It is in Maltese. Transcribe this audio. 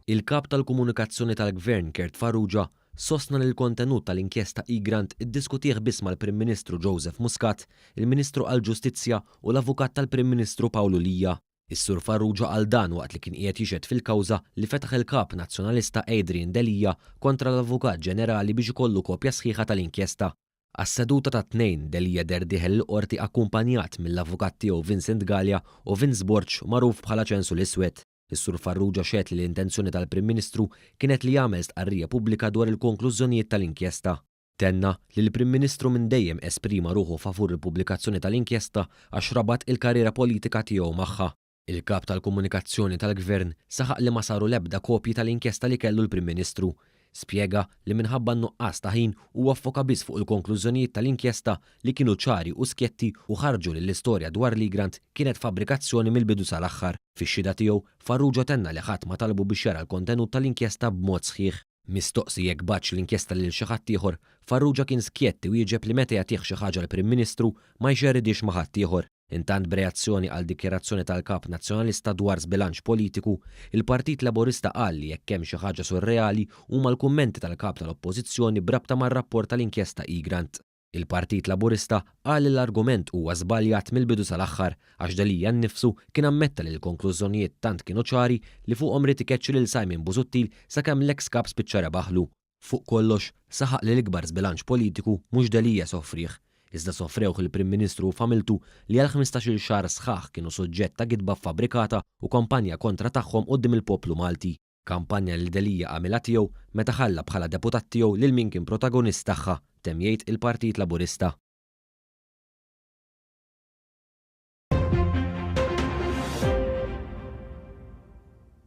Il-kap tal-komunikazzjoni tal-Gvern Kert Farrugia sostna li l-kontenut tal-inkjesta Igrant iddiskutih biss mal-Prim Ministru Joseph Muscat, il-Ministru għall-Ġustizzja u l-Avukat tal-Prim Ministru Pawlu Lija. Is-Sur Farrugia għal dan waqt li kien qiegħed jixed fil-kawża li fetaħ il-kap nazzjonalista Adrian Delija kontra l-Avukat Ġenerali biex ikollu kopja sħiħa tal-inkjesta. Għas-seduta ta' tnejn Delija derdiħel l-qorti akkumpanjat mill-avukat tiegħu Vincent Gallia u Vince Borch magħruf bħala ċensu l-Iswed. Is-Sur Farrugia xedt li l-intenzjoni tal-Prim Ministru kienet li jagħmel stqarrija pubblika dwar il-konklużjonijiet tal-inkjesta. Tenna li l-Prim Ministru minn dejjem esprima ruħu favur il-pubblikazzjoni tal-inkjesta għax rabat il-karriera politika tiegħu magħha. Il-kap tal-komunikazzjoni tal-Gvern saħaq li ma saru l-ebda kopji tal-inkjesta li kellu l-Prim Ministru. Spjega li minħabba n-nuqqas ta' ħin huwa ffoka biss fuq il-konklużjonijiet tal-inkjesta li kienu ċari u skjetti u ħarġu li l-istorja dwar l-Igrant kienet fabbrikazzjoni mill-bidu sal-aħħar. Fix-xhieda tiegħu Farrugia tenna li ħadd ma talbu biex jara l-kontenut tal-inkjesta b'mod sħiħ. Mistoqsi jekk baċċ l-inkjesta lil xi ħadd ieħor, Farrugia kien skjetti u jieġeb li meta jagħtih xi ħaġa l-Prim Ministru ma jxerridix ma' ħadd ieħor. Intant b'reazzjoni għal dikjerazzjoni tal-kap nazzjonalista dwar żbilanċ politiku, il-Partit Laburista qal li jekk hemm xi ħaġa surreali huma l-kummenti tal-kap tal-Oppożizzjoni brabta mar-rapport tal-inkjesta Igrant. Il-Partit Laburista qal li l-argument huwa żbaljat mill-bidu sal-aħħar għax Delija nnifsu kien ammetta li l-konklużjonijiet tant kienu ċari li fuqhom rid ikeċċu lil Simon Busuttil sakemm l-eks kap spiċċa rebaħlu. Fuq kollox saħaq li l-ikbar żbilanċ politiku mhux Delija sofrih. Iżda sofrewh il-Prim Ministru u familtu li għal 15-il xahar sħaħ kienu suġġett ta' gidba fabbrikata u kampanja kontra tagħhom quddiem il-poplu Malti. Kampanja li Delija għamilha tiegħu meta ħalla bħala deputat tiegħu lil min kien protagonist tagħha, temm jgħid il-Partit Laburista.